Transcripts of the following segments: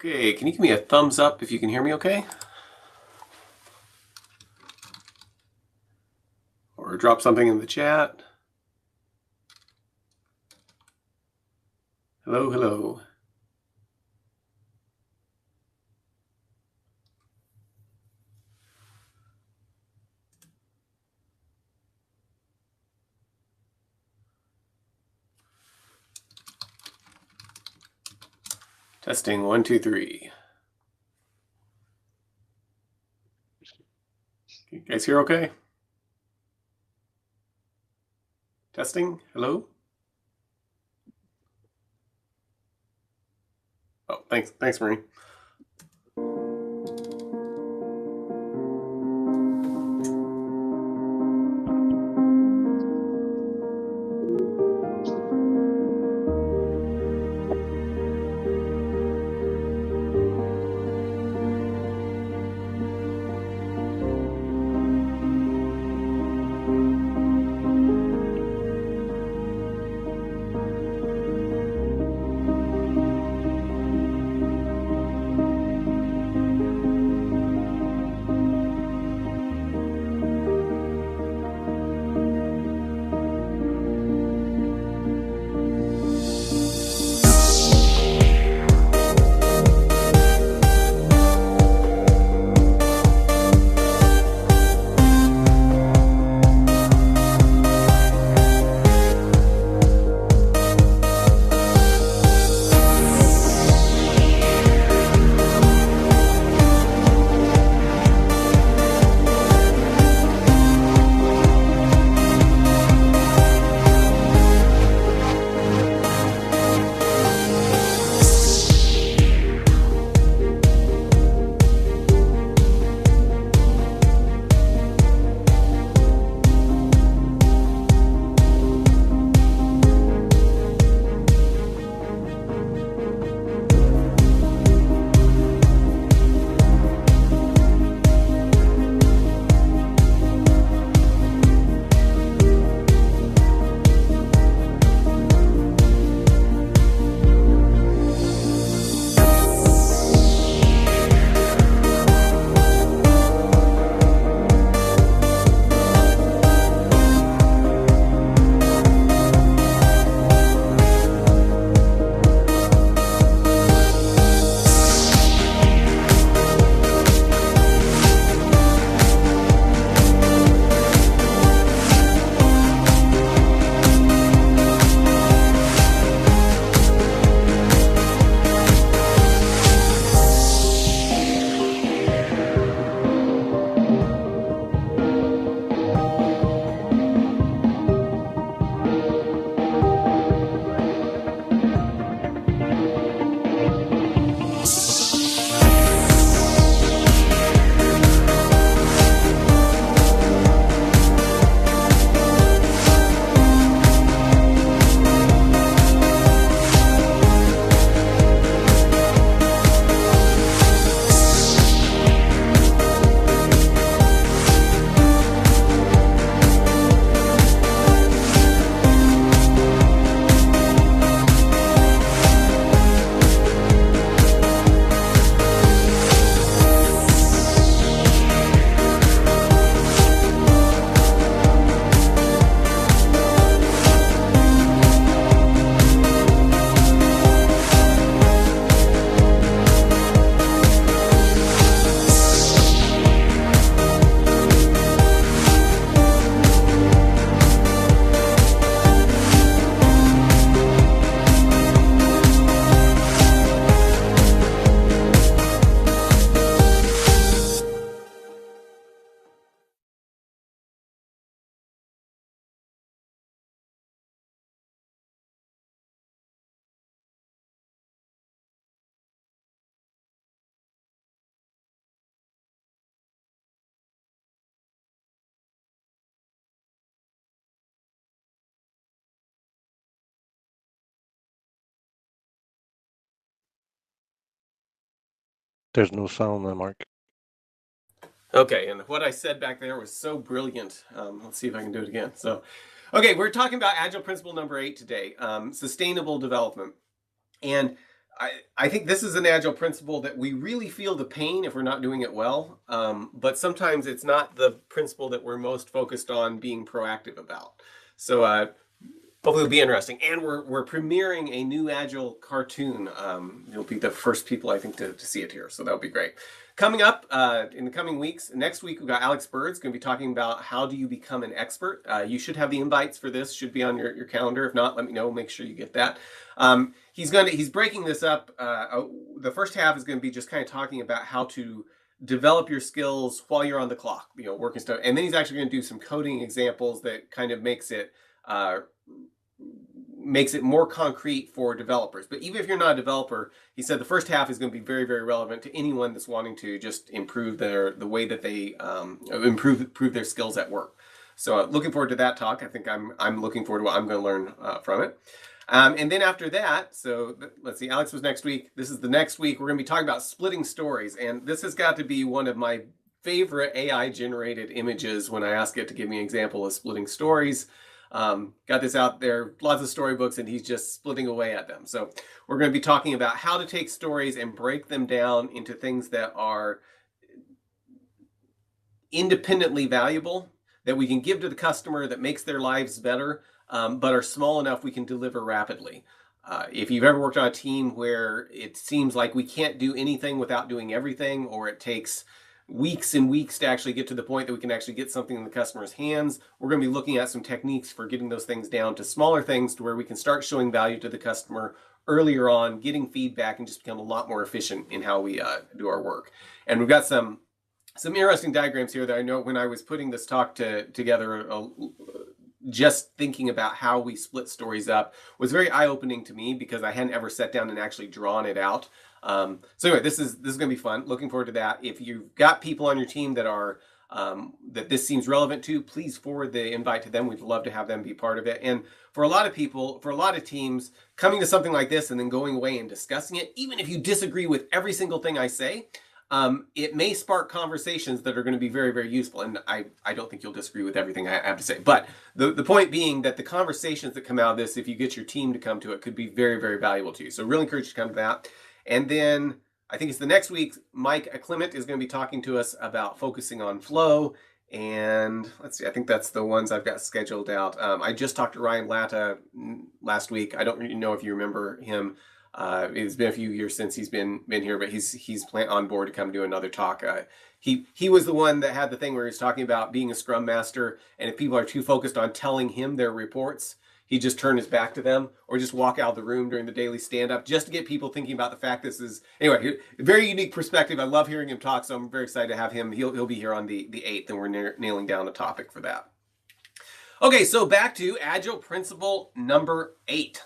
Okay, can you give me a thumbs up if you can hear me okay? Or drop something in the chat. Hello, hello. Testing 1, 2, 3. Can you guys hear okay? Testing, hello? Oh, thanks, Marie. There's no sound there, Mark. Okay, and what I said back there was so brilliant. Let's see if I can do it again. So, okay, we're talking about Agile principle number 8 today, sustainable development. And I think this is an agile principle that we really feel the pain if we're not doing it well. But sometimes it's not the principle that we're most focused on being proactive about. So hopefully it'll be interesting. And we're premiering a new agile cartoon. You'll be the first people I think to see it here. So that'll be great. Coming up in the coming weeks, next week we've got Alex Bird's going to be talking about how do you become an expert. You should have the invites for this, should be on your calendar. If not, let me know, make sure you get that. He's breaking this up. The first half is going to be just kind of talking about how to develop your skills while you're on the clock, working stuff. And then he's actually going to do some coding examples that kind of makes it more concrete for developers. But even if you're not a developer, he said the first half is going to be very, very relevant to anyone that's wanting to just improve the way that they improve their skills at work. So looking forward to that talk. I think I'm looking forward to what I'm going to learn from it. And then after that, so let's see, Alex was next week. This is the next week. We're going to be talking about splitting stories. And this has got to be one of my favorite AI generated images when I ask it to give me an example of splitting stories. Got this out there, lots of storybooks, and he's just splitting away at them. So we're going to be talking about how to take stories and break them down into things that are independently valuable, that we can give to the customer, that makes their lives better, but are small enough we can deliver rapidly. If you've ever worked on a team where it seems like we can't do anything without doing everything, or it takes weeks and weeks to actually get to the point that we can actually get something in the customer's hands, we're going to be looking at some techniques for getting those things down to smaller things to where we can start showing value to the customer earlier on, getting feedback, and just become a lot more efficient in how we do our work. And we've got some interesting diagrams here that I know when I was putting this talk together, just thinking about how we split stories up was very eye-opening to me because I hadn't ever sat down and actually drawn it out. So anyway, this is going to be fun. Looking forward to that. If you've got people on your team that are that this seems relevant to, please forward the invite to them. We'd love to have them be part of it. And for a lot of people, for a lot of teams, coming to something like this and then going away and discussing it, even if you disagree with every single thing I say, it may spark conversations that are going to be very, very useful. And I don't think you'll disagree with everything I have to say. But the point being that the conversations that come out of this, if you get your team to come to it, could be very, very valuable to you. So really encourage you to come to that. And then I think it's the next week, Mike Clement is going to be talking to us about focusing on flow. And let's see, I think that's the ones I've got scheduled out. I just talked to Ryan Latta last week. I don't really know if you remember him. It's been a few years since he's been here, but he's on board to come do another talk. He was the one that had the thing where he's talking about being a Scrum Master, and if people are too focused on telling him their reports, he just turn his back to them or just walk out of the room during the daily stand-up just to get people thinking about the fact this is, anyway, a very unique perspective. I love hearing him talk, so I'm very excited to have him. He'll be here on the 8th, and we're nailing down a topic for that. Okay, so back to Agile principle number 8.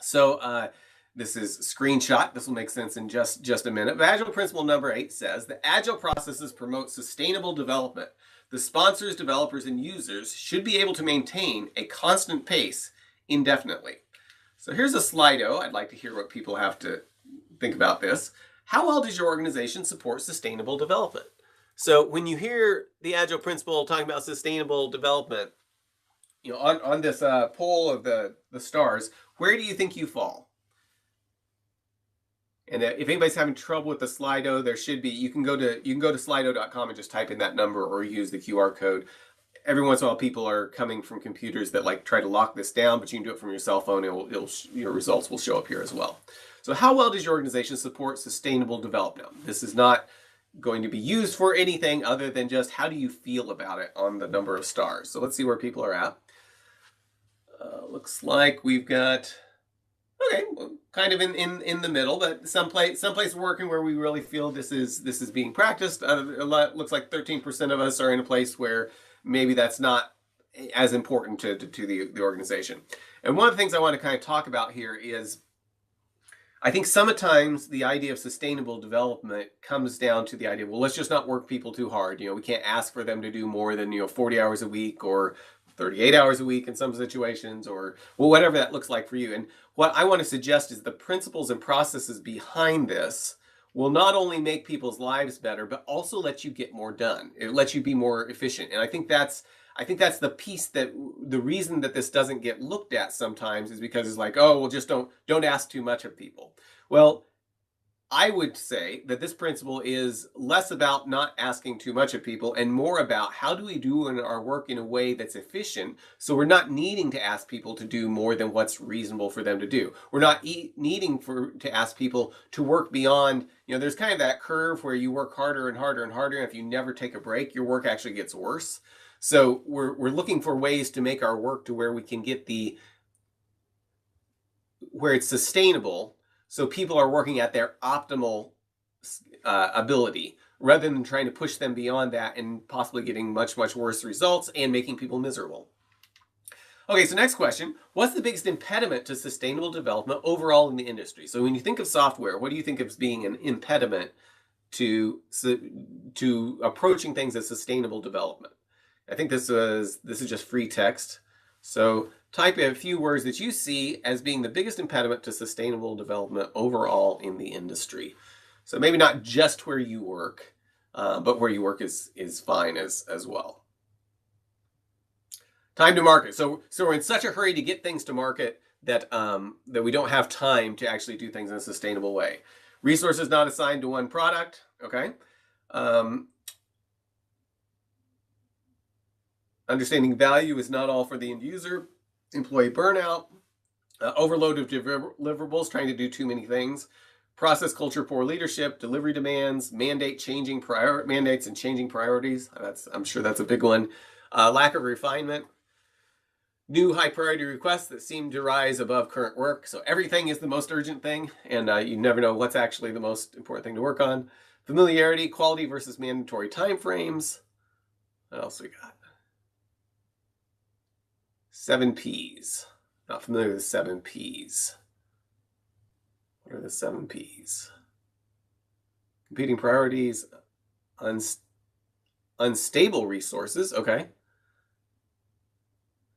So this is screenshot. This will make sense in just a minute. But Agile principle number 8 says that Agile processes promote sustainable development. The sponsors, developers, and users should be able to maintain a constant pace indefinitely. So here's a Slido. I'd like to hear what people have to think about this. How well does your organization support sustainable development? So when you hear the Agile principle talking about sustainable development, on this poll of the stars, where do you think you fall? And if anybody's having trouble with the Slido, there should be, you can go to slido.com and just type in that number or use the QR code. Every once in a while, people are coming from computers that try to lock this down, but you can do it from your cell phone. Your results will show up here as well. So how well does your organization support sustainable development? This is not going to be used for anything other than just how do you feel about it on the number of stars. So let's see where people are at. Looks like we've got, okay, well, kind of in the middle, but someplace we're working where we really feel this is being practiced. Looks like 13% of us are in a place where maybe that's not as important to the organization. And one of the things I want to kind of talk about here is I think sometimes the idea of sustainable development comes down to the idea, well, let's just not work people too hard. We can't ask for them to do more than 40 hours a week or 38 hours a week in some situations, or whatever that looks like for you. And what I want to suggest is the principles and processes behind this will not only make people's lives better, but also let you get more done. It lets you be more efficient. And I think that's the piece that the reason that this doesn't get looked at sometimes is because it's like, oh, well, just don't ask too much of people. Well, I would say that this principle is less about not asking too much of people and more about how do we do our work in a way that's efficient so we're not needing to ask people to do more than what's reasonable for them to do. We're not needing to ask people to work beyond, there's kind of that curve where you work harder and harder and harder, and if you never take a break, your work actually gets worse. So we're looking for ways to make our work to where we can get where it's sustainable, so people are working at their optimal ability rather than trying to push them beyond that and possibly getting much, much worse results and making people miserable. Okay, so next question. What's the biggest impediment to sustainable development overall in the industry? So when you think of software, what do you think of as being an impediment to approaching things as sustainable development? I think this is just free text. So type in a few words that you see as being the biggest impediment to sustainable development overall in the industry. So maybe not just where you work, but where you work is fine as well. Time to market. So we're in such a hurry to get things to market that we don't have time to actually do things in a sustainable way. Resources not assigned to one product. Okay. Understanding value is not all for the end user. Employee burnout. Overload of deliverables, trying to do too many things. Process culture, poor leadership, delivery demands, mandates and changing priorities. I'm sure that's a big one. Lack of refinement. New high priority requests that seem to rise above current work. So everything is the most urgent thing, and you never know what's actually the most important thing to work on. Familiarity, quality versus mandatory timeframes. What else we got? 7 Ps. Not familiar with the 7 Ps. What are the 7 Ps? Competing priorities, unstable resources. Okay.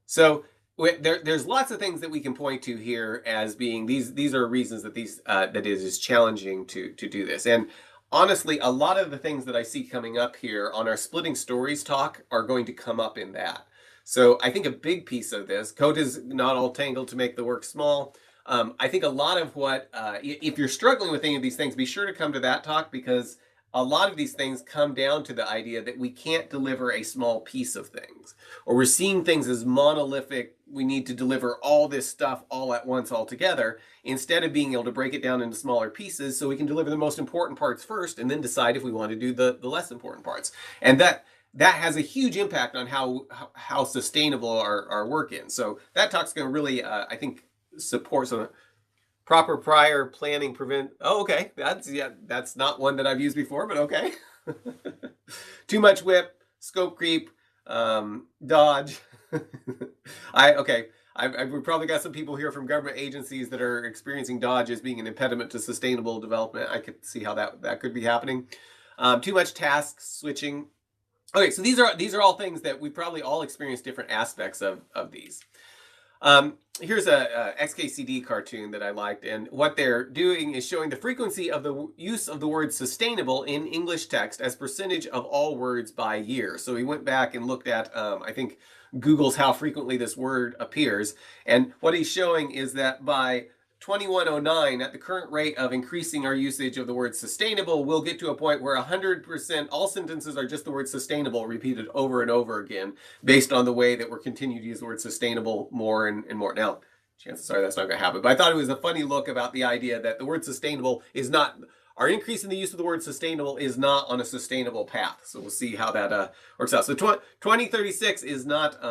So there's lots of things that we can point to here as being these are reasons that that it is challenging to do this. And honestly, a lot of the things that I see coming up here on our Splitting Stories talk are going to come up in that. So I think a big piece of this, code is not all tangled to make the work small. I think a lot of what, if you're struggling with any of these things, be sure to come to that talk, because a lot of these things come down to the idea that we can't deliver a small piece of things, or we're seeing things as monolithic. We need to deliver all this stuff all at once, all together, instead of being able to break it down into smaller pieces so we can deliver the most important parts first and then decide if we want to do the less important parts. And that has a huge impact on how sustainable our work is. So that talk's going to really, I think, support some proper prior planning, prevent. Oh, okay. That's not one that I've used before, but okay. Too much whip, scope creep, dodge. We've probably got some people here from government agencies that are experiencing dodge as being an impediment to sustainable development. I could see how that could be happening. Too much task switching. Okay, so these are all things that we probably all experience different aspects of these. Here's a XKCD cartoon that I liked, and what they're doing is showing the frequency of the use of the word sustainable in English text as percentage of all words by year. So we went back and looked at, I think, Google's how frequently this word appears, and what he's showing is that by 2109, at the current rate of increasing our usage of the word sustainable, we'll get to a point where 100% all sentences are just the word sustainable repeated over and over again, based on the way that we're continuing to use the word sustainable more and more. Now, chances are that's not going to happen, but I thought it was a funny look about the idea that the word sustainable is not, our increase in the use of the word sustainable is not on a sustainable path. So we'll see how that works out. So 2036 is not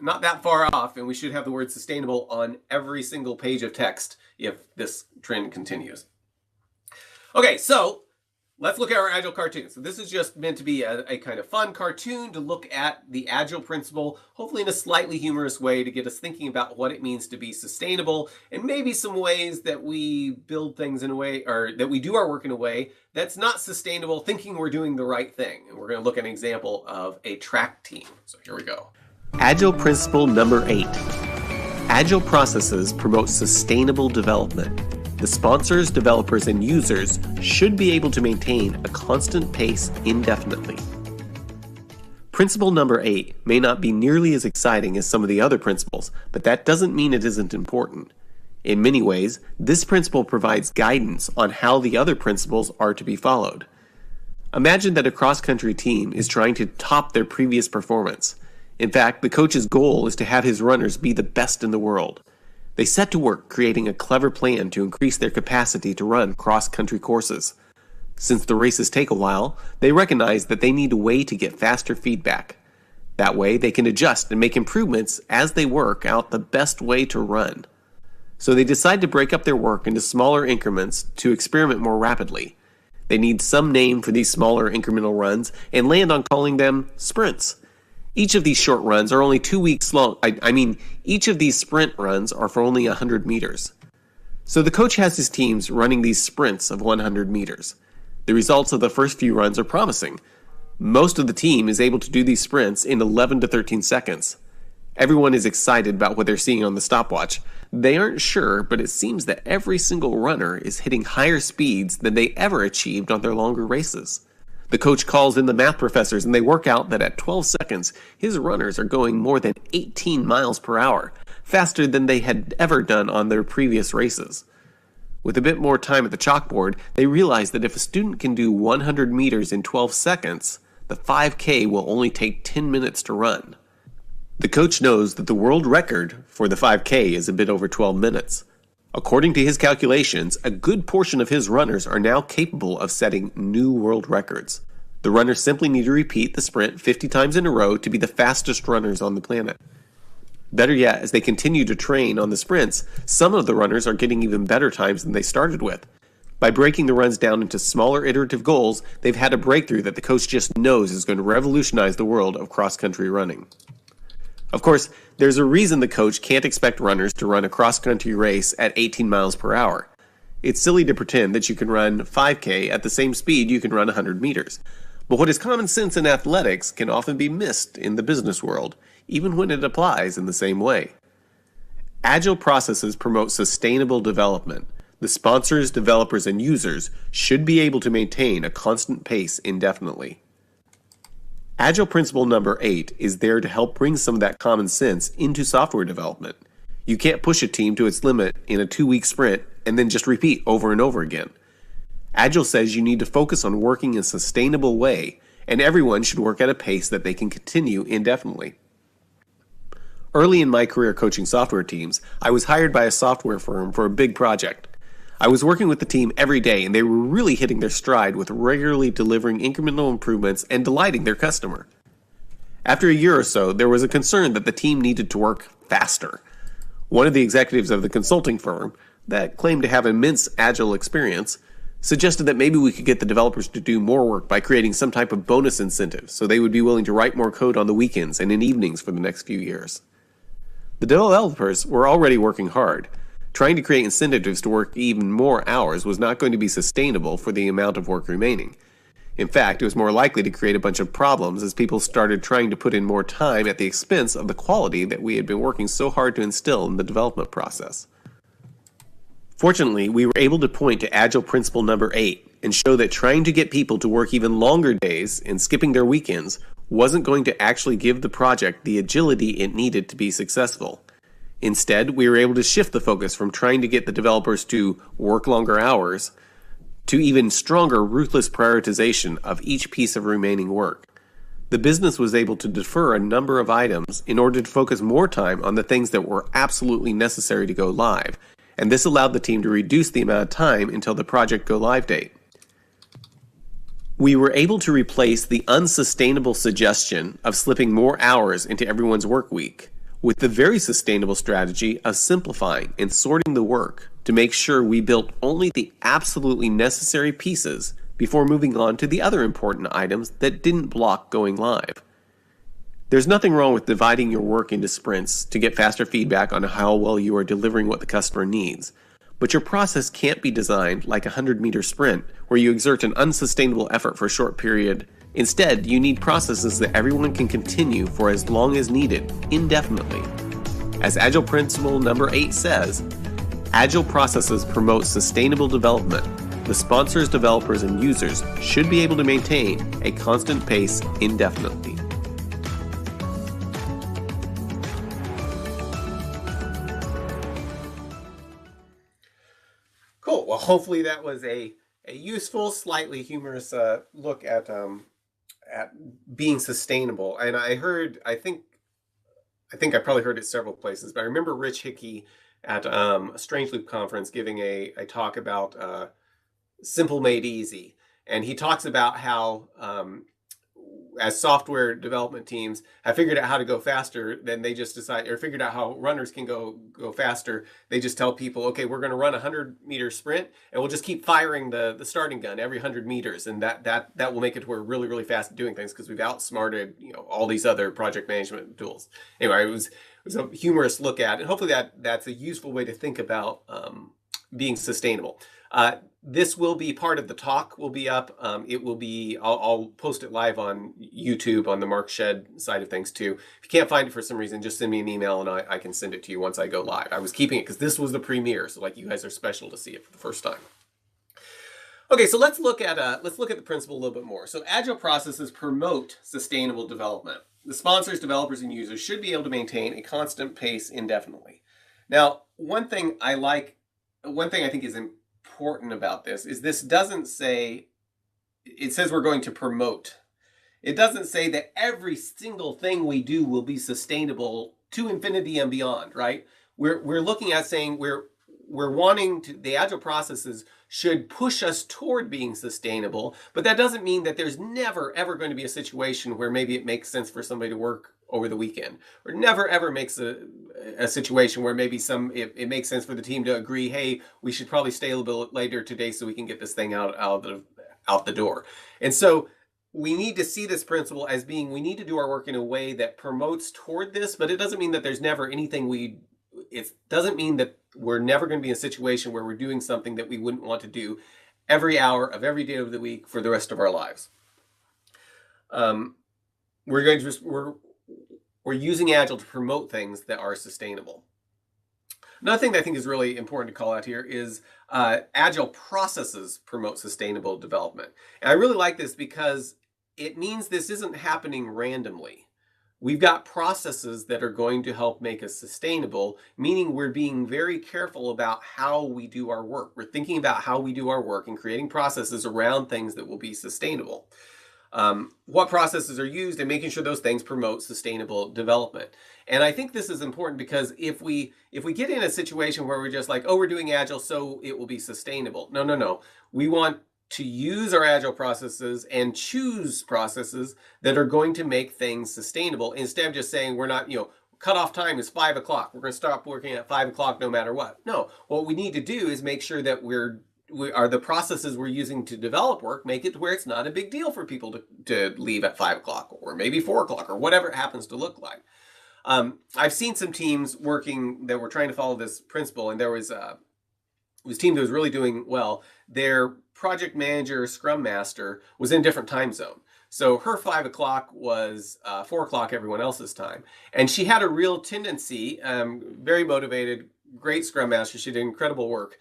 that far off, and we should have the word sustainable on every single page of text if this trend continues. Okay, so let's look at our Agile cartoon. So this is just meant to be a kind of fun cartoon to look at the Agile principle, hopefully in a slightly humorous way, to get us thinking about what it means to be sustainable, and maybe some ways that we build things in a way, or that we do our work in a way that's not sustainable, thinking we're doing the right thing. And we're going to look at an example of a track team. So here we go. Agile principle number 8. Agile processes promote sustainable development. The sponsors, developers, and users should be able to maintain a constant pace indefinitely. Principle number 8 may not be nearly as exciting as some of the other principles, but that doesn't mean it isn't important. In many ways, this principle provides guidance on how the other principles are to be followed. Imagine that a cross-country team is trying to top their previous performance. In fact, the coach's goal is to have his runners be the best in the world. They set to work creating a clever plan to increase their capacity to run cross-country courses. Since the races take a while, they recognize that they need a way to get faster feedback. That way, they can adjust and make improvements as they work out the best way to run. So they decide to break up their work into smaller increments to experiment more rapidly. They need some name for these smaller incremental runs and land on calling them sprints. Each of these short runs are only 2 weeks long. Each of these sprint runs are for only 100 meters. So the coach has his teams running these sprints of 100 meters. The results of the first few runs are promising. Most of the team is able to do these sprints in 11 to 13 seconds. Everyone is excited about what they're seeing on the stopwatch. They aren't sure, but it seems that every single runner is hitting higher speeds than they ever achieved on their longer races. The coach calls in the math professors and they work out that at 12 seconds, his runners are going more than 18 miles per hour, faster than they had ever done on their previous races. With a bit more time at the chalkboard, they realize that if a student can do 100 meters in 12 seconds, the 5K will only take 10 minutes to run. The coach knows that the world record for the 5K is a bit over 12 minutes. According to his calculations, a good portion of his runners are now capable of setting new world records. The runners simply need to repeat the sprint 50 times in a row to be the fastest runners on the planet. Better yet, as they continue to train on the sprints, some of the runners are getting even better times than they started with. By breaking the runs down into smaller iterative goals, they've had a breakthrough that the coach just knows is going to revolutionize the world of cross-country running. Of course, there's a reason the coach can't expect runners to run a cross-country race at 18 miles per hour. It's silly to pretend that you can run 5K at the same speed you can run 100 meters. But what is common sense in athletics can often be missed in the business world, even when it applies in the same way. Agile processes promote sustainable development. The sponsors, developers, and users should be able to maintain a constant pace indefinitely. Agile principle number 8 is there to help bring some of that common sense into software development. You can't push a team to its limit in a 2-week sprint and then just repeat over and over again. Agile says you need to focus on working in a sustainable way, and everyone should work at a pace that they can continue indefinitely. Early in my career coaching software teams, I was hired by a software firm for a big project. I was working with the team every day, and they were really hitting their stride with regularly delivering incremental improvements and delighting their customer. After a year or so, there was a concern that the team needed to work faster. One of the executives of the consulting firm, that claimed to have immense Agile experience, suggested that maybe we could get the developers to do more work by creating some type of bonus incentive so they would be willing to write more code on the weekends and in evenings for the next few years. The developers were already working hard. Trying to create incentives to work even more hours was not going to be sustainable for the amount of work remaining. In fact, it was more likely to create a bunch of problems as people started trying to put in more time at the expense of the quality that we had been working so hard to instill in the development process. Fortunately, we were able to point to Agile principle number 8 and show that trying to get people to work even longer days and skipping their weekends wasn't going to actually give the project the agility it needed to be successful. Instead, we were able to shift the focus from trying to get the developers to work longer hours to even stronger, ruthless prioritization of each piece of remaining work. The business was able to defer a number of items in order to focus more time on the things that were absolutely necessary to go live, and this allowed the team to reduce the amount of time until the project go-live date. We were able to replace the unsustainable suggestion of slipping more hours into everyone's work week with the very sustainable strategy of simplifying and sorting the work to make sure we built only the absolutely necessary pieces before moving on to the other important items that didn't block going live. There's nothing wrong with dividing your work into sprints to get faster feedback on how well you are delivering what the customer needs, but your process can't be designed like a 100-meter sprint where you exert an unsustainable effort for a short period. Instead, you need processes that everyone can continue for as long as needed, indefinitely. As Agile principle number 8 says, Agile processes promote sustainable development. The sponsors, developers, and users should be able to maintain a constant pace indefinitely. well, hopefully that was a useful, slightly humorous look at being sustainable. And I think I probably heard it several places, but I remember Rich Hickey at a Strange Loop conference giving a talk about simple made easy, and he talks about how as software development teams have figured out how to go faster, then they just decide, or figured out how runners can go faster. They just tell people, okay, we're going to run a 100-meter sprint, and we'll just keep firing the starting gun every 100 meters, and that will make it to where we're really really fast at doing things because we've outsmarted all these other project management tools. Anyway, it was a humorous look at, and hopefully that's a useful way to think about being sustainable. This will be part of the talk. Will be up. It will be. I'll post it live on YouTube on the Mark Shed side of things too. If you can't find it for some reason, just send me an email and I can send it to you once I go live. I was keeping it because this was the premiere, so like you guys are special to see it for the first time. Okay, so let's look at the principle a little bit more. So agile processes promote sustainable development. The sponsors, developers, and users should be able to maintain a constant pace indefinitely. Now, one thing I think is important about this doesn't say, it says we're going to promote. It doesn't say that every single thing we do will be sustainable to infinity and beyond, right? We're looking at saying we're wanting to, the agile processes should push us toward being sustainable, but that doesn't mean that there's never ever going to be a situation where maybe it makes sense for somebody to work over the weekend, or never ever makes a situation where maybe it makes sense for the team to agree, hey, we should probably stay a little bit later today so we can get this thing out the door. And so we need to see this principle as being, we need to do our work in a way that promotes toward this, but it doesn't mean that there's never anything it doesn't mean that we're never going to be in a situation where we're doing something that we wouldn't want to do every hour of every day of the week for the rest of our lives. We're using Agile to promote things that are sustainable. Another thing that I think is really important to call out here is Agile processes promote sustainable development. And I really like this because it means this isn't happening randomly. We've got processes that are going to help make us sustainable, meaning we're being very careful about how we do our work. We're thinking about how we do our work and creating processes around things that will be sustainable. What processes are used and making sure those things promote sustainable development. And I think this is important because if we get in a situation where we're just like, oh, we're doing Agile, so it will be sustainable. No. We want to use our Agile processes and choose processes that are going to make things sustainable instead of just saying we're not, cutoff time is 5 o'clock. We're going to stop working at 5 o'clock no matter what. No, what we need to do is make sure that the processes we're using to develop work make it to where it's not a big deal for people to leave at 5 o'clock or maybe 4 o'clock or whatever it happens to look like. I've seen some teams working that were trying to follow this principle, and there was a team that was really doing well. Their project manager, scrum master, was in a different time zone. So her 5 o'clock was 4 o'clock everyone else's time. And she had a real tendency, very motivated, great scrum master, she did incredible work,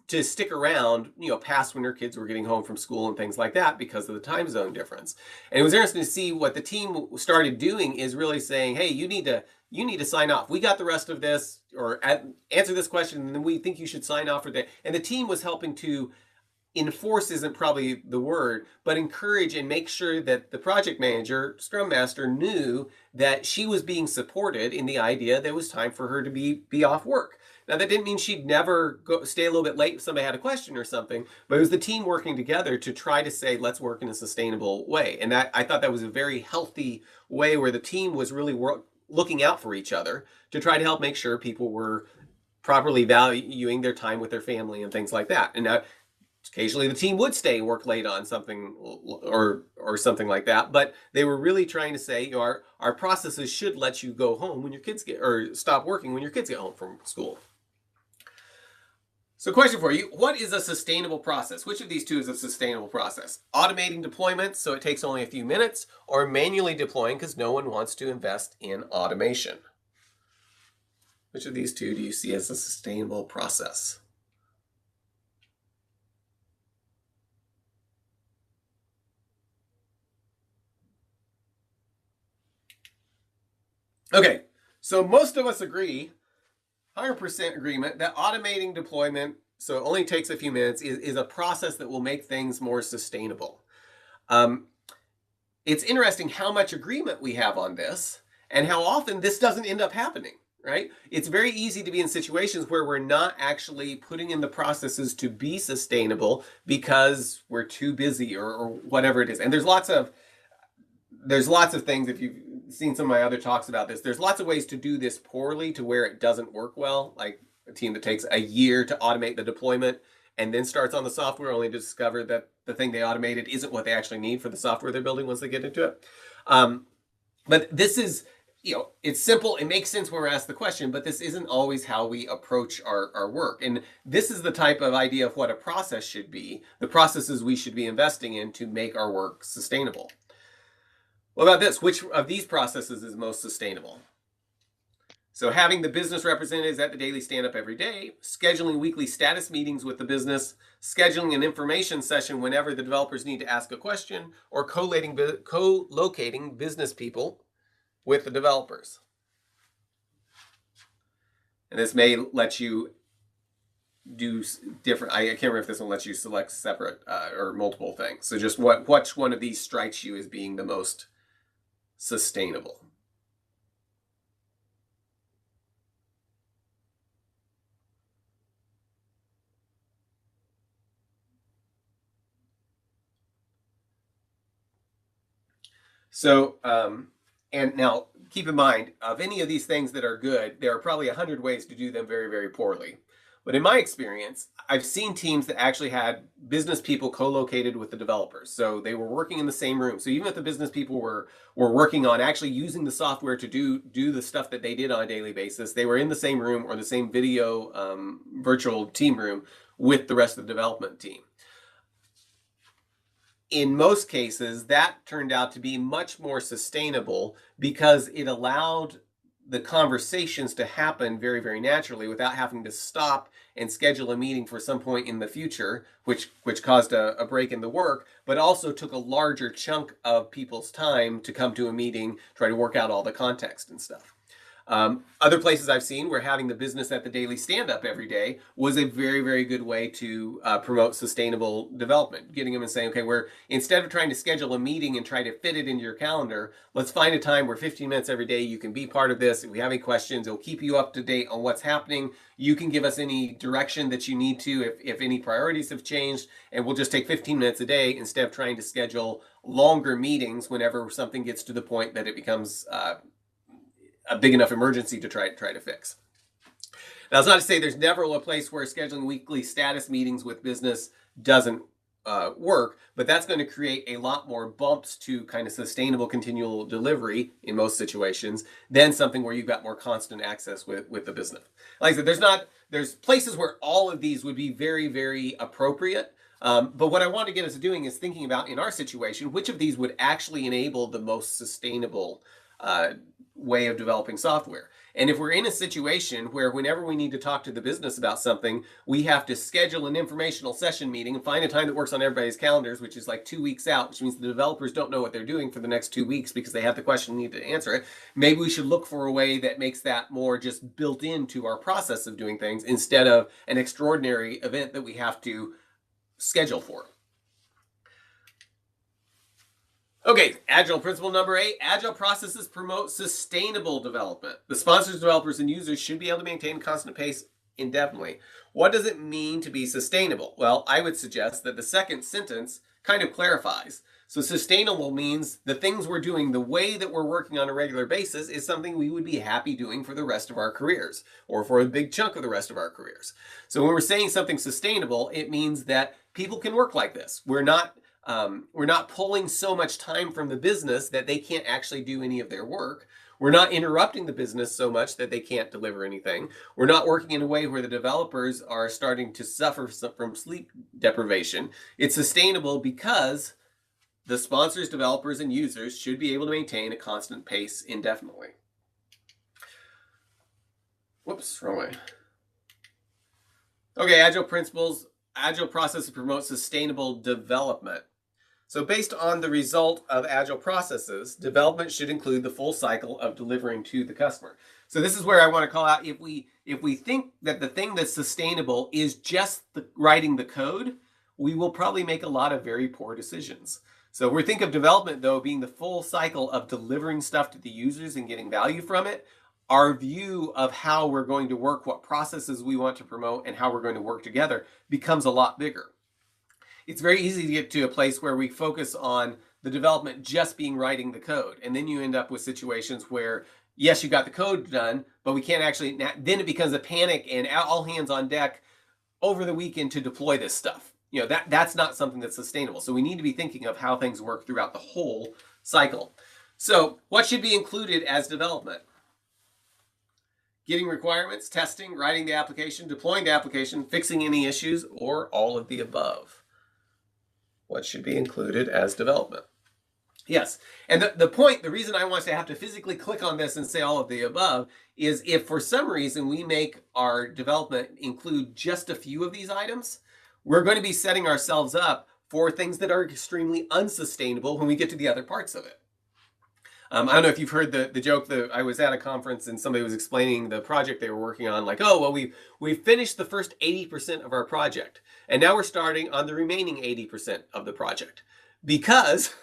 to stick around, past when her kids were getting home from school and things like that because of the time zone difference. And it was interesting to see what the team started doing is really saying, hey, you need to sign off. We got the rest of this, or answer this question, and then we think you should sign off for that. And the team was helping to enforce, isn't probably the word, but encourage and make sure that the project manager, scrum master, knew that she was being supported in the idea that it was time for her to be off work. Now, that didn't mean she'd never stay a little bit late if somebody had a question or something, but it was the team working together to try to say, let's work in a sustainable way. And I thought that was a very healthy way where the team was really looking out for each other to try to help make sure people were properly valuing their time with their family and things like that. And now, occasionally the team would stay and work late on something or something like that, but they were really trying to say, our processes should let you go home when your kids or stop working when your kids get home from school. So question for you, what is a sustainable process? Which of these two is a sustainable process? Automating deployments so it takes only a few minutes, or manually deploying because no one wants to invest in automation? Which of these two do you see as a sustainable process? Okay, so most of us agree, 100% agreement, that automating deployment so it only takes a few minutes, is a process that will make things more sustainable. Um, it's interesting how much agreement we have on this and how often this doesn't end up happening, right? It's very easy to be in situations where we're not actually putting in the processes to be sustainable because we're too busy or whatever it is. And there's lots of things, if you've seen some of my other talks about this, there's lots of ways to do this poorly to where it doesn't work well, like a team that takes a year to automate the deployment and then starts on the software only to discover that the thing they automated isn't what they actually need for the software they're building once they get into it. But this is, it's simple. It makes sense when we're asked the question, but this isn't always how we approach our work. And this is the type of idea of what a process should be, the processes we should be investing in to make our work sustainable. What about this? Which of these processes is most sustainable? So having the business representatives at the daily stand-up every day, scheduling weekly status meetings with the business, scheduling an information session whenever the developers need to ask a question, or co-locating business people with the developers. And this may let you do different, I can't remember if this one lets you select separate or multiple things. So just which one of these strikes you as being the most sustainable? So, and now keep in mind, of any of these things that are good, there are probably 100 ways to do them very, very poorly. But in my experience, I've seen teams that actually had business people co-located with the developers. So they were working in the same room. So even if the business people were working on actually using the software to do the stuff that they did on a daily basis, they were in the same room or the same video virtual team room with the rest of the development team. In most cases, that turned out to be much more sustainable because it allowed the conversations to happen very, very naturally without having to stop and schedule a meeting for some point in the future, which caused a break in the work, but also took a larger chunk of people's time to come to a meeting, try to work out all the context and stuff. Other places I've seen where having the business at the daily stand-up every day was a very, very good way to promote sustainable development. Getting them and saying, okay, instead of trying to schedule a meeting and try to fit it into your calendar, let's find a time where 15 minutes every day you can be part of this. If we have any questions, it'll keep you up to date on what's happening. You can give us any direction that you need to if any priorities have changed, and we'll just take 15 minutes a day instead of trying to schedule longer meetings whenever something gets to the point that it becomes a big enough emergency to try to fix. Now, it's not to say there's never a place where scheduling weekly status meetings with business doesn't work, but that's going to create a lot more bumps to kind of sustainable continual delivery in most situations than something where you've got more constant access with the business. Like I said, there's places where all of these would be very, very appropriate. But what I want to get us doing is thinking about, in our situation, which of these would actually enable the most sustainable way of developing software. And if we're in a situation where whenever we need to talk to the business about something, we have to schedule an informational session meeting and find a time that works on everybody's calendars, which is like 2 weeks out, which means the developers don't know what they're doing for the next 2 weeks because they have the question and need to answer it. Maybe we should look for a way that makes that more just built into our process of doing things instead of an extraordinary event that we have to schedule for. Okay, Agile principle number 8, Agile processes promote sustainable development. The sponsors, developers, and users should be able to maintain constant pace indefinitely. What does it mean to be sustainable? Well, I would suggest that the second sentence kind of clarifies. So sustainable means the things we're doing, the way that we're working on a regular basis is something we would be happy doing for the rest of our careers or for a big chunk of the rest of our careers. So when we're saying something sustainable, it means that people can work like this. We're not pulling so much time from the business that they can't actually do any of their work. We're not interrupting the business so much that they can't deliver anything. We're not working in a way where the developers are starting to suffer from sleep deprivation. It's sustainable because the sponsors, developers, and users should be able to maintain a constant pace indefinitely. Whoops, wrong way. Okay, Agile principles. Agile processes promote sustainable development. So based on the result of Agile processes, development should include the full cycle of delivering to the customer. So this is where I want to call out, if we think that the thing that's sustainable is just writing the code, we will probably make a lot of very poor decisions. So we think of development, though, being the full cycle of delivering stuff to the users and getting value from it. Our view of how we're going to work, what processes we want to promote, and how we're going to work together becomes a lot bigger. It's very easy to get to a place where we focus on the development just being writing the code. And then you end up with situations where, yes, you got the code done, but we can't actually, then it becomes a panic and all hands on deck over the weekend to deploy this stuff. That's not something that's sustainable. So we need to be thinking of how things work throughout the whole cycle. So what should be included as development? Getting requirements, testing, writing the application, deploying the application, fixing any issues, or all of the above. What should be included as development? Yes, and the reason I want to have to physically click on this and say all of the above is if for some reason we make our development include just a few of these items, we're going to be setting ourselves up for things that are extremely unsustainable when we get to the other parts of it. I don't know if you've heard the joke that I was at a conference and somebody was explaining the project they were working on, like, oh, well, we finished the first 80% of our project, and now we're starting on the remaining 80% of the project, because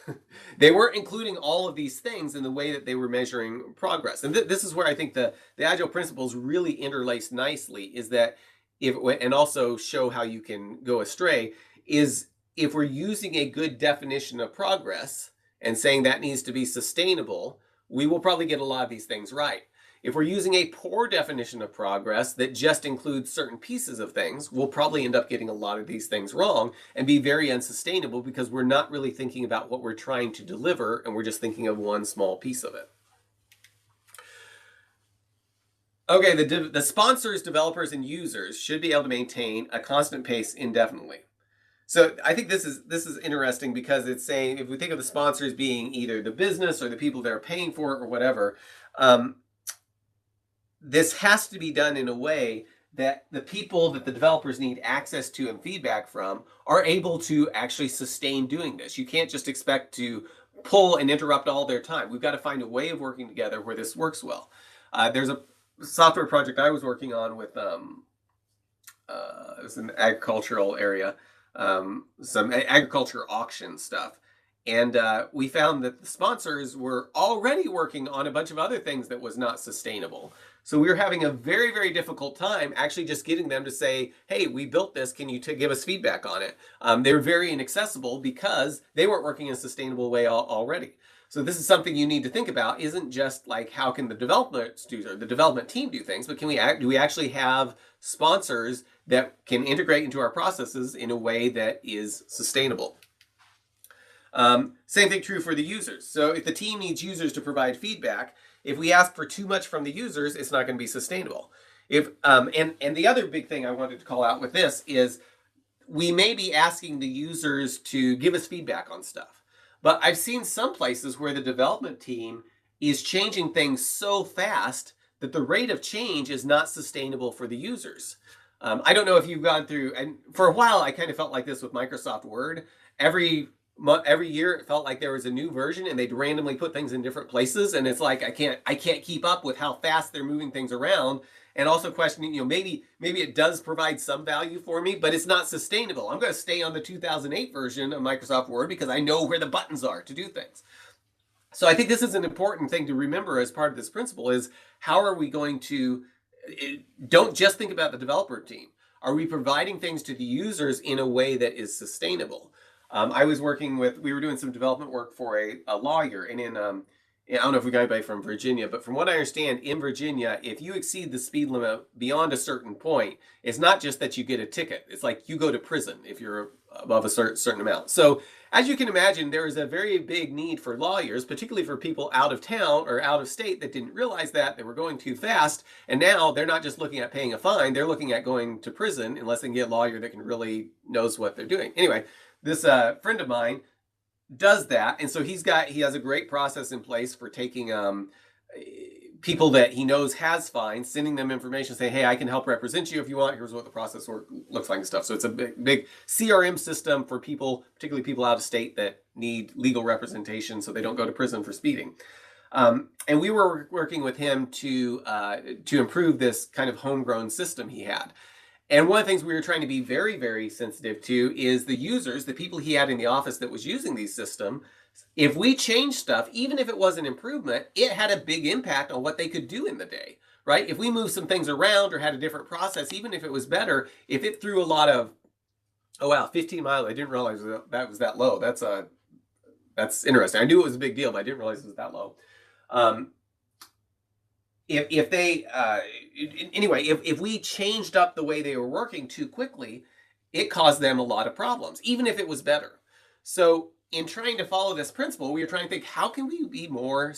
they weren't including all of these things in the way that they were measuring progress. And this is where I think the Agile principles really interlace nicely, is that and also show how you can go astray, is if we're using a good definition of progress and saying that needs to be sustainable, we will probably get a lot of these things right. If we're using a poor definition of progress that just includes certain pieces of things, we'll probably end up getting a lot of these things wrong and be very unsustainable, because we're not really thinking about what we're trying to deliver, and we're just thinking of one small piece of it. Okay, the sponsors, developers, and users should be able to maintain a constant pace indefinitely. So I think this is interesting, because it's saying, if we think of the sponsors being either the business or the people that are paying for it or whatever, this has to be done in a way that the people that the developers need access to and feedback from are able to actually sustain doing this. You can't just expect to pull and interrupt all their time. We've got to find a way of working together where this works well. There's a software project I was working on with, it was an agricultural area, some agriculture auction stuff. And we found that the sponsors were already working on a bunch of other things that was not sustainable. So we were having a very, very difficult time actually just getting them to say, hey, we built this, can you give us feedback on it? They were very inaccessible because they weren't working in a sustainable way already. So this is something you need to think about. Isn't just like, how can the development team do things, but do we actually have sponsors that can integrate into our processes in a way that is sustainable? Same thing true for the users. So if the team needs users to provide feedback, if we ask for too much from the users, it's not going to be sustainable. And the other big thing I wanted to call out with this is, we may be asking the users to give us feedback on stuff, but I've seen some places where the development team is changing things so fast that the rate of change is not sustainable for the users. I don't know if you've gone through, and for a while I kind of felt like this with Microsoft Word. Every year it felt like there was a new version, and they'd randomly put things in different places, and it's like I can't keep up with how fast they're moving things around. And also questioning, maybe it does provide some value for me, but it's not sustainable. I'm going to stay on the 2008 version of Microsoft Word because I know where the buttons are to do things. So I think this is an important thing to remember as part of this principle, is how are we going to, don't just think about the developer team. Are we providing things to the users in a way that is sustainable? I was we were doing some development work for a lawyer, and I don't know if we got anybody from Virginia, but from what I understand, in Virginia, if you exceed the speed limit beyond a certain point, it's not just that you get a ticket. It's like you go to prison if you're above a certain amount. So as you can imagine, there is a very big need for lawyers, particularly for people out of town or out of state that didn't realize that they were going too fast. And now they're not just looking at paying a fine, they're looking at going to prison unless they can get a lawyer that can really knows what they're doing. Anyway, this friend of mine does that, and so he has a great process in place for taking people that he knows has fines, sending them information saying, hey, I can help represent you if you want. Here's what the process looks like and stuff. So it's a big CRM system for people, particularly people out of state that need legal representation so they don't go to prison for speeding. And we were working with him to improve this kind of homegrown system he had. And one of the things we were trying to be very, very sensitive to is the users, the people he had in the office that was using these systems. If we changed stuff, even if it was an improvement, it had a big impact on what they could do in the day, right? If we moved some things around or had a different process, even if it was better, if it threw a lot of, oh wow, 15 miles, I didn't realize that was that low. That's interesting. I knew it was a big deal, but I didn't realize it was that low. If they anyway, if we changed up the way they were working too quickly, it caused them a lot of problems, even if it was better. So in trying to follow this principle, we were trying to think, how can we be more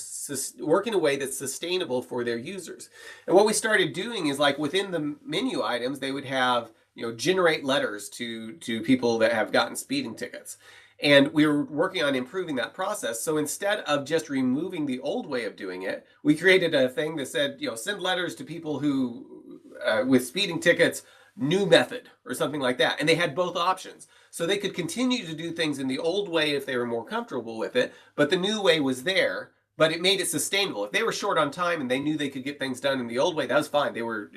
work in a way that's sustainable for their users? And what we started doing is, like, within the menu items, they would have, generate letters to people that have gotten speeding tickets. And we were working on improving that process. So instead of just removing the old way of doing it, we created a thing that said, send letters to people who, with speeding tickets, new method or something like that. And they had both options. So they could continue to do things in the old way if they were more comfortable with it, but the new way was there, but it made it sustainable. If they were short on time and they knew they could get things done in the old way, that was fine. We were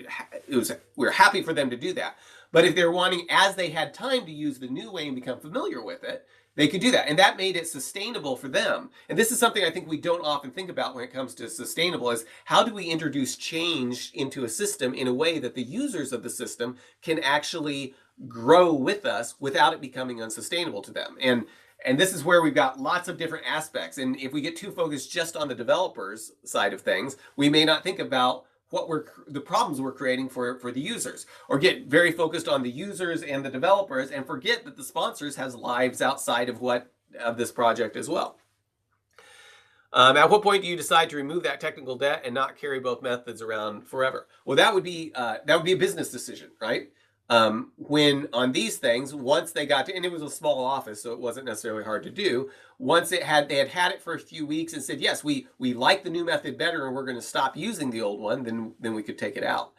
happy for them to do that. But if they're wanting, as they had time, to use the new way and become familiar with it, they could do that. And that made it sustainable for them. And this is something I think we don't often think about when it comes to sustainable, is how do we introduce change into a system in a way that the users of the system can actually grow with us without it becoming unsustainable to them. And this is where we've got lots of different aspects. And if we get too focused just on the developers side of things, we may not think about the problems we're creating for the users, or get very focused on the users and the developers and forget that the sponsors has lives outside of this project as well. At what point do you decide to remove that technical debt and not carry both methods around forever? Well, that would be a business decision, right? When on these things, once they got to, and it was a small office, so it wasn't necessarily hard to do. Once they had it for a few weeks and said, yes, we like the new method better and we're going to stop using the old one, then we could take it out.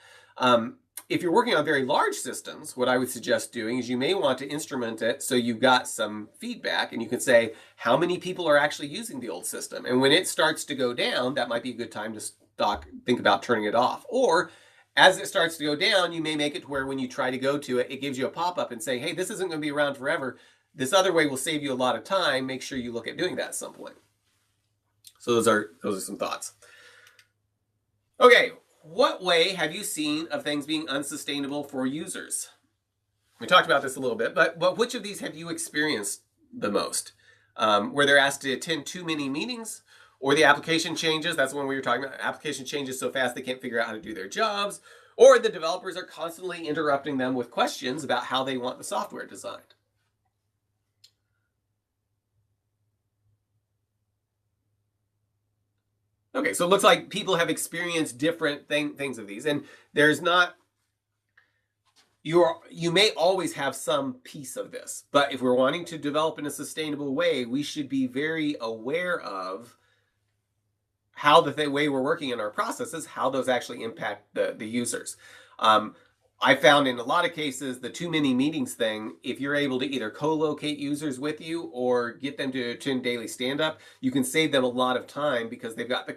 If you're working on very large systems, what I would suggest doing is you may want to instrument it so you've got some feedback and you can say how many people are actually using the old system. And when it starts to go down, that might be a good time to think about turning it off. Or as it starts to go down, you may make it to where when you try to go to it, it gives you a pop-up and say, hey, this isn't going to be around forever. This other way will save you a lot of time. Make sure you look at doing that at some point. So those are some thoughts. Okay, what way have you seen of things being unsustainable for users? We talked about this a little bit, but which of these have you experienced the most? Where they're asked to attend too many meetings, or the application changes, that's when we were talking about, application changes so fast they can't figure out how to do their jobs, or the developers are constantly interrupting them with questions about how they want the software designed. Okay, so it looks like people have experienced different things of these, and there's not, you may always have some piece of this, but if we're wanting to develop in a sustainable way, we should be very aware of how the way we're working in our processes, how those actually impact the users. I found in a lot of cases, the too many meetings thing, if you're able to either co-locate users with you or get them to attend daily stand-up, you can save them a lot of time because they've got the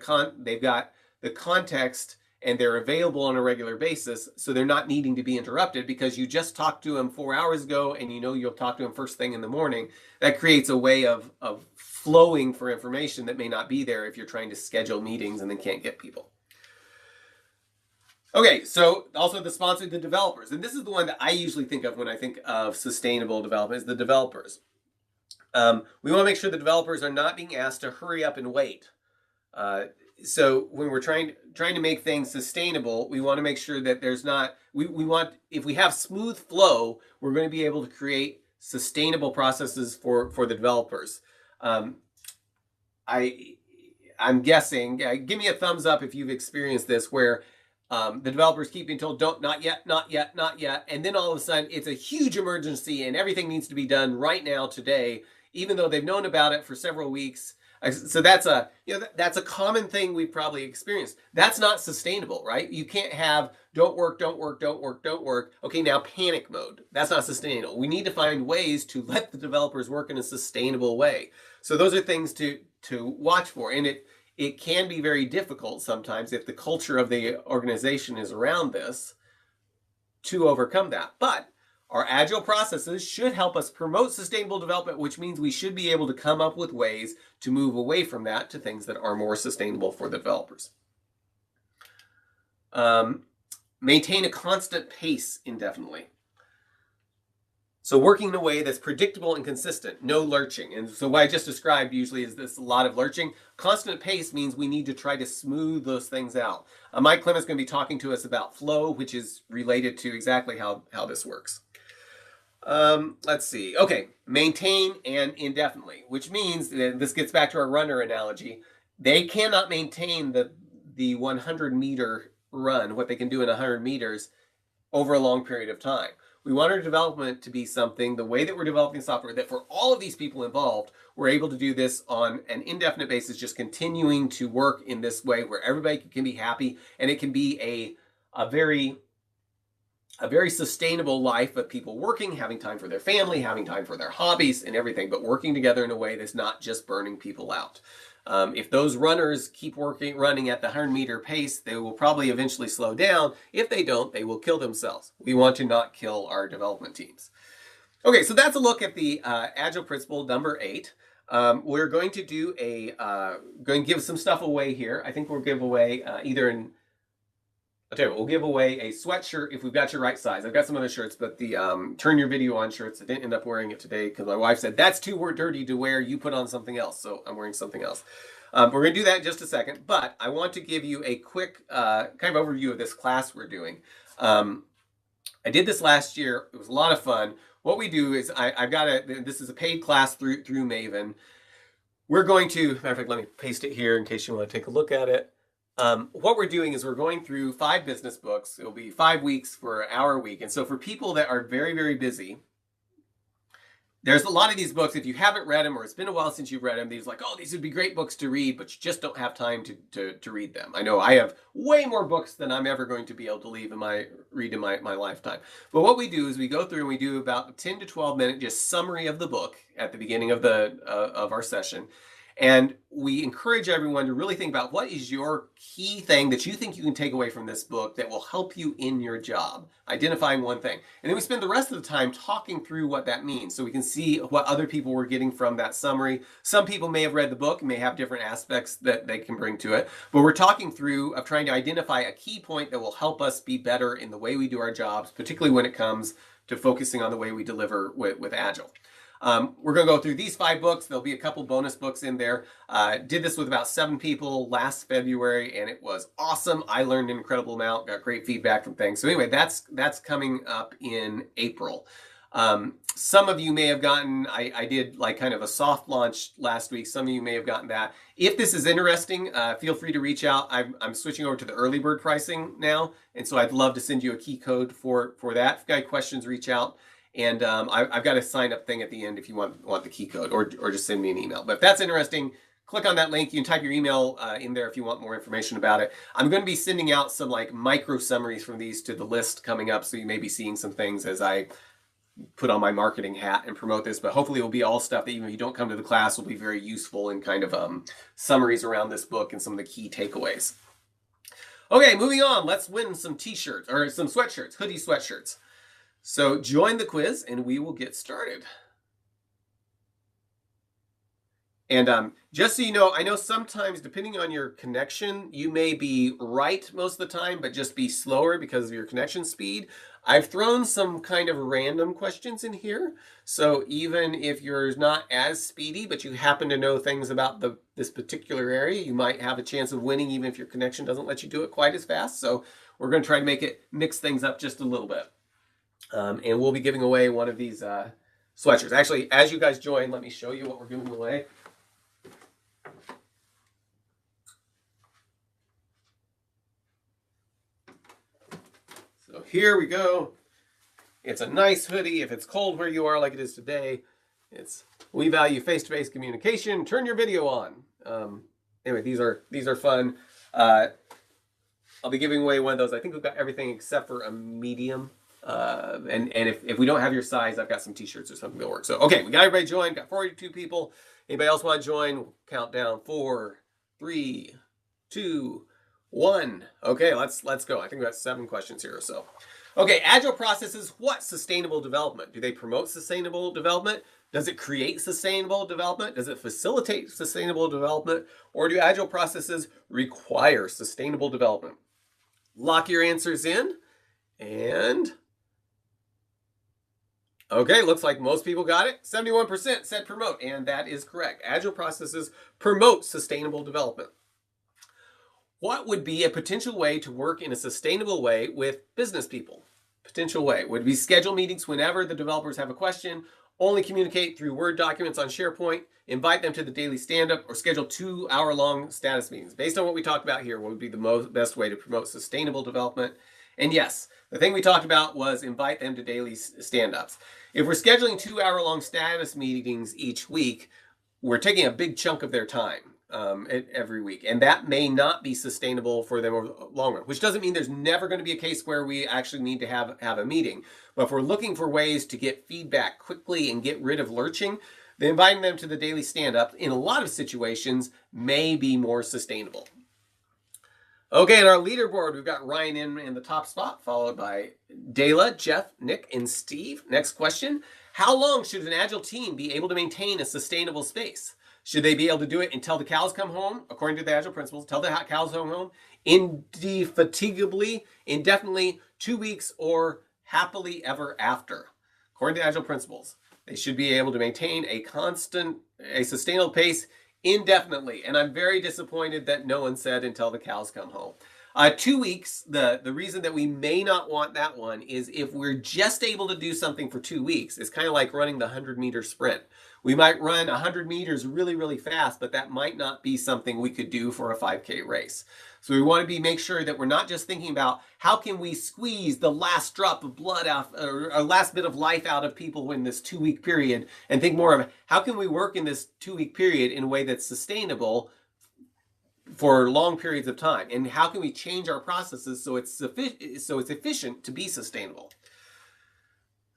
context and they're available on a regular basis, so they're not needing to be interrupted because you just talked to them 4 hours ago and you'll talk to them first thing in the morning. That creates a way of flowing for information that may not be there if you're trying to schedule meetings and then can't get people. Okay, so also the sponsor, the developers. And this is the one that I usually think of when I think of sustainable development, is the developers. We want to make sure the developers are not being asked to hurry up and wait. So when we're trying to make things sustainable, we want to make sure that there's not, we want, if we have smooth flow, we're going to be able to create sustainable processes for the developers. I'm guessing, give me a thumbs up if you've experienced this, where the developers keep being told, not yet. And then all of a sudden it's a huge emergency and everything needs to be done right now, today, even though they've known about it for several weeks. So that's a that's a common thing we've probably experienced. That's not sustainable, right? You can't have don't work, don't work, don't work, don't work. Okay, now panic mode. That's not sustainable. We need to find ways to let the developers work in a sustainable way. So those are things to watch for, and it can be very difficult sometimes if the culture of the organization is around this to overcome that. But our agile processes should help us promote sustainable development, which means we should be able to come up with ways to move away from that to things that are more sustainable for the developers. Maintain a constant pace indefinitely. So working in a way that's predictable and consistent, no lurching. And so what I just described usually is this a lot of lurching. Constant pace means we need to try to smooth those things out. Mike Clement's going to be talking to us about flow, which is related to exactly how this works. Let's see. Okay, maintain and indefinitely, which means this gets back to our runner analogy. They cannot maintain the 100-meter run, what they can do in 100 meters, over a long period of time. We want our development to be something, the way that we're developing software, that for all of these people involved, we're able to do this on an indefinite basis, just continuing to work in this way where everybody can be happy, and it can be a very sustainable life of people working, having time for their family, having time for their hobbies and everything, but working together in a way that's not just burning people out. If those runners keep running at the 100-meter pace, they will probably eventually slow down. If they don't, they will kill themselves. We want to not kill our development teams. Okay, so that's a look at the Agile principle number 8. We're going to do going to give some stuff away here. I think we'll give away I'll tell you what, we'll give away a sweatshirt if we've got your right size. I've got some other shirts, but the turn your video on shirts, I didn't end up wearing it today because my wife said, that's too dirty to wear. You put on something else. So I'm wearing something else. We're going to do that in just a second, but I want to give you a quick kind of overview of this class we're doing. I did this last year. It was a lot of fun. What we do is this is a paid class through Maven. We're going to, matter of fact, let me paste it here in case you want to take a look at it. What we're doing is we're going through 5 business books. It'll be 5 weeks for an hour a week. And so for people that are very, very busy, there's a lot of these books. If you haven't read them or it's been a while since you've read them, these like, oh, these would be great books to read, but you just don't have time to read them. I know I have way more books than I'm ever going to be able to read in my lifetime. But what we do is we go through and we do about a 10 to 12 minute just summary of the book at the beginning of of our session. And we encourage everyone to really think about what is your key thing that you think you can take away from this book that will help you in your job, identifying one thing. And then we spend the rest of the time talking through what that means so we can see what other people were getting from that summary. Some people may have read the book and may have different aspects that they can bring to it, but we're talking through of trying to identify a key point that will help us be better in the way we do our jobs, particularly when it comes to focusing on the way we deliver with Agile. We're going to go through these 5 books. There'll be a couple bonus books in there. Did this with about 7 people last February, and it was awesome. I learned an incredible amount, got great feedback from things. So anyway, that's coming up in April. Some of you may have gotten, I did like kind of a soft launch last week. Some of you may have gotten that. If this is interesting, feel free to reach out. I'm switching over to the early bird pricing now, and so I'd love to send you a key code for that. If you've got questions, reach out. And I've got a sign up thing at the end if you want the key code, or just send me an email. But if that's interesting, click on that link. You can type your email in there if you want more information about it. I'm going to be sending out some like micro summaries from these to the list coming up. So you may be seeing some things as I put on my marketing hat and promote this. But hopefully it will be all stuff that even if you don't come to the class will be very useful in kind of summaries around this book and some of the key takeaways. Okay, moving on. Let's win some t-shirts or some sweatshirts, hoodie sweatshirts. So join the quiz and we will get started. And just so you know, I know sometimes depending on your connection, you may be right most of the time, but just be slower because of your connection speed. I've thrown some kind of random questions in here. So even if you're not as speedy, but you happen to know things about this particular area, you might have a chance of winning even if your connection doesn't let you do it quite as fast. So we're going to try to mix things up just a little bit. And we'll be giving away one of these sweatshirts. Actually, as you guys join, let me show you what we're giving away. So here we go. It's a nice hoodie. If it's cold where you are like it is today, it's We value face-to-face communication. Turn your video on. Anyway, these are fun. I'll be giving away one of those. I think we've got everything except for a medium. And if we don't have your size, I've got some t-shirts or something that'll work. So, okay, we got everybody joined. Got 42 people. Anybody else want to join? We'll count down 4, 3, 2, 1. Okay, let's go. I think we've got 7 questions here or so. Okay, Agile processes what sustainable development? Do they promote sustainable development? Does it create sustainable development? Does it facilitate sustainable development? Or do Agile processes require sustainable development? Lock your answers in. And okay, looks like most people got it. 71% said promote, and that is correct. Agile processes promote sustainable development. What would be a potential way to work in a sustainable way with business people? Potential way would be schedule meetings whenever the developers have a question, only communicate through Word documents on SharePoint, invite them to the daily stand-up, or schedule 2-hour-long status meetings. Based on what we talked about here, what would be the best way to promote sustainable development? And yes, the thing we talked about was invite them to daily stand-ups. If we're scheduling 2-hour-long status meetings each week, we're taking a big chunk of their time every week. And that may not be sustainable for them over the long run, which doesn't mean there's never going to be a case where we actually need to have a meeting. But if we're looking for ways to get feedback quickly and get rid of lurching, then inviting them to the daily stand-up in a lot of situations may be more sustainable. Okay, in our leaderboard, we've got Ryan in the top spot, followed by Dayla, Jeff, Nick, and Steve. Next question. How long should an Agile team be able to maintain a sustainable space? Should they be able to do it until the cows come home, according to the Agile principles, until the cows come home, indefatigably, indefinitely, 2 weeks, or happily ever after? According to Agile principles, they should be able to maintain a sustainable pace indefinitely. And I'm very disappointed that no one said until the cows come home. 2 weeks, the reason that we may not want that one is if we're just able to do something for 2 weeks, it's kind of like running the 100-meter sprint. We might run 100 meters really, really fast, but that might not be something we could do for a 5K race. So we want to make sure that we're not just thinking about how can we squeeze the last drop of blood out or last bit of life out of people in this 2-week period, and think more of how can we work in this 2-week period in a way that's sustainable for long periods of time, and how can we change our processes so it's efficient to be sustainable.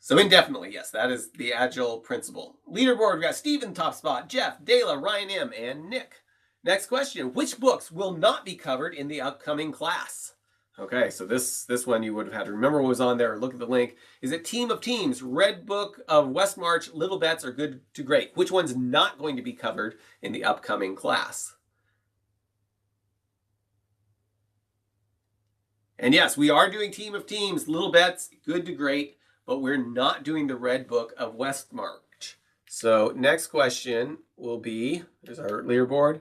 So indefinitely, yes, that is the Agile principle. Leaderboard, we've got Steve in the top spot, Jeff, Dayla, Ryan M, and Nick. Next question, which books will not be covered in the upcoming class? Okay, so this one you would have had to remember what was on there, or look at the link. Is it Team of Teams, Red Book of West March, Little Bets, or Good to Great? Which one's not going to be covered in the upcoming class? And yes, we are doing Team of Teams, Little Bets, Good to Great, but we're not doing the Red Book of West March. So next question will be, there's our leaderboard.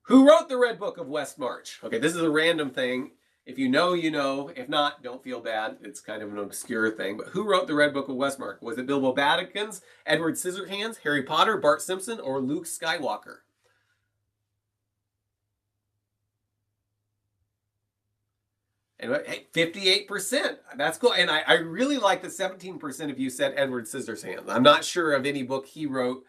Who wrote the Red Book of West March? Okay, this is a random thing. If you know, you know. If not, don't feel bad. It's kind of an obscure thing. But who wrote the Red Book of West March? Was it Bilbo Baggins, Edward Scissorhands, Harry Potter, Bart Simpson, or Luke Skywalker? And hey, 58%. That's cool. And I really like that 17% of you said Edward Scissorhands. I'm not sure of any book he wrote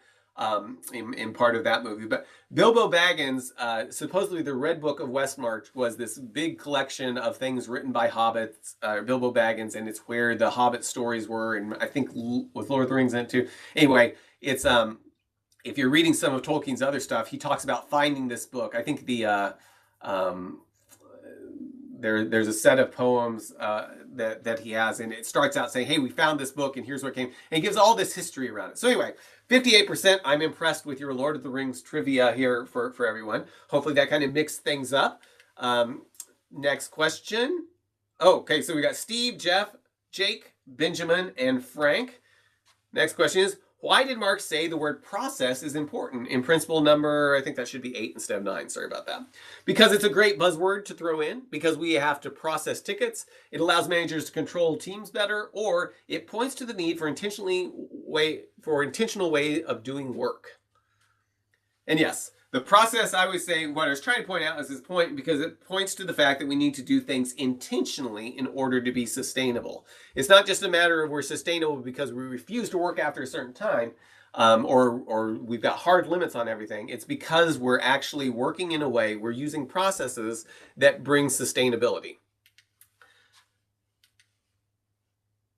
in part of that movie. But Bilbo Baggins, supposedly the Red Book of West March was this big collection of things written by hobbits, Bilbo Baggins, and it's where the Hobbit stories were, and I think with Lord of the Rings in it too. Anyway, it's if you're reading some of Tolkien's other stuff, he talks about finding this book. I think there's a set of poems that he has, and it starts out saying, hey, we found this book, and here's what came, and he gives all this history around it. So anyway, 58%, I'm impressed with your Lord of the Rings trivia here for everyone. Hopefully that kind of mixed things up. Next question. Oh, okay, so we got Steve, Jeff, Jake, Benjamin, and Frank. Next question is, why did Mark say the word process is important in principle number, I think that should be 8 instead of 9, sorry about that. Because it's a great buzzword to throw in, because we have to process tickets, it allows managers to control teams better, or it points to the need for intentional way of doing work. And yes, the process, I would say, what I was trying to point out is this point, because it points to the fact that we need to do things intentionally in order to be sustainable. It's not just a matter of we're sustainable because we refuse to work after a certain time. or we've got hard limits on everything. It's because we're actually working in a way, we're using processes that bring sustainability.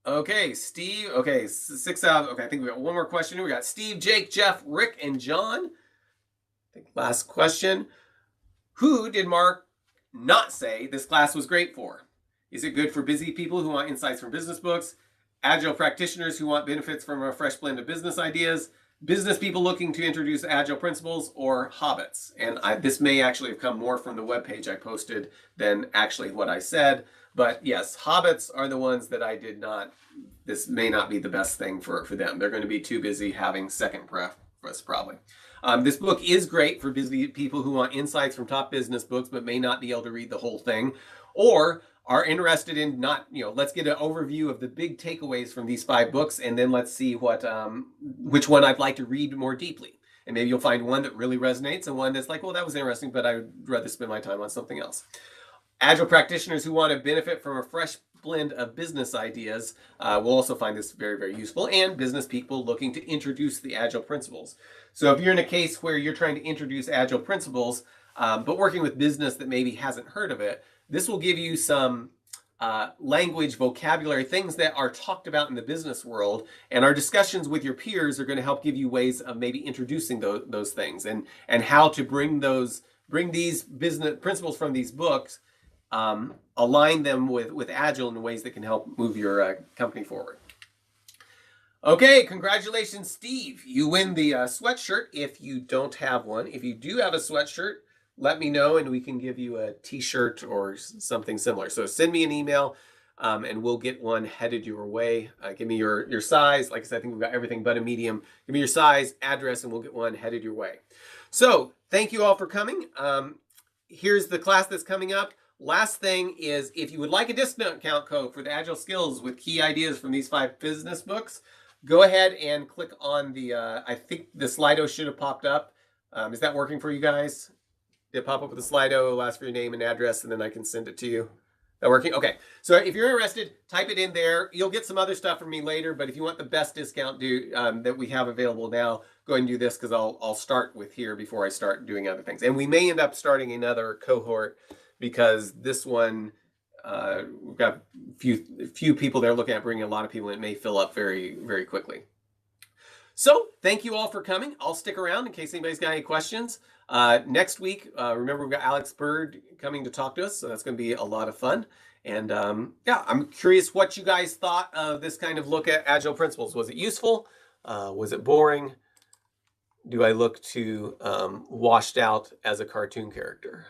Okay, Steve. Okay, 6 out. Okay, I think we got one more question. We got Steve, Jake, Jeff, Rick, and John. I think last question. Who did Mark not say this class was great for? Is it good for busy people who want insights from business books, Agile practitioners who want benefits from a fresh blend of business ideas, business people looking to introduce Agile principles, or hobbits? And this may actually have come more from the webpage I posted than actually what I said. But yes, hobbits are the ones that I did not. This may not be the best thing for them. They're going to be too busy having second preface, probably. This book is great for busy people who want insights from top business books but may not be able to read the whole thing, or are interested in not, let's get an overview of the big takeaways from these 5 books, and then let's see which one I'd like to read more deeply. And maybe you'll find one that really resonates and one that's like, well, that was interesting, but I would rather spend my time on something else. Agile practitioners who want to benefit from a fresh blend of business ideas will also find this very, very useful, and business people looking to introduce the Agile principles. So if you're in a case where you're trying to introduce Agile principles, but working with business that maybe hasn't heard of it, this will give you some language, vocabulary, things that are talked about in the business world, and our discussions with your peers are going to help give you ways of maybe introducing those things and how to bring these business principles from these books, align them with Agile in ways that can help move your company forward. Okay, congratulations, Steve. You win the sweatshirt if you don't have one. If you do have a sweatshirt, let me know and we can give you a t-shirt or something similar. So send me an email and we'll get one headed your way. Give me your size. Like I said, I think we've got everything but a medium. Give me your size, address, and we'll get one headed your way. So thank you all for coming. Here's the class that's coming up. Last thing is, if you would like a discount code for the Agile skills with key ideas from these 5 business books, go ahead and click on the, I think the Slido should have popped up. Is that working for you guys? Did it pop up with the Slido? It'll ask for your name and address, and then I can send it to you. That working? Okay. So if you're interested, type it in there. You'll get some other stuff from me later, but if you want the best discount that we have available now, go ahead and do this, because I'll start with here before I start doing other things. And we may end up starting another cohort, because this one, we've got a few people there looking at bringing a lot of people, and it may fill up very, very quickly. So thank you all for coming. I'll stick around in case anybody's got any questions. Next week, remember, we've got Alex Bird coming to talk to us, so that's going to be a lot of fun. And yeah, I'm curious what you guys thought of this kind of look at Agile principles. Was it useful? Was it boring? Do I look too washed out as a cartoon character?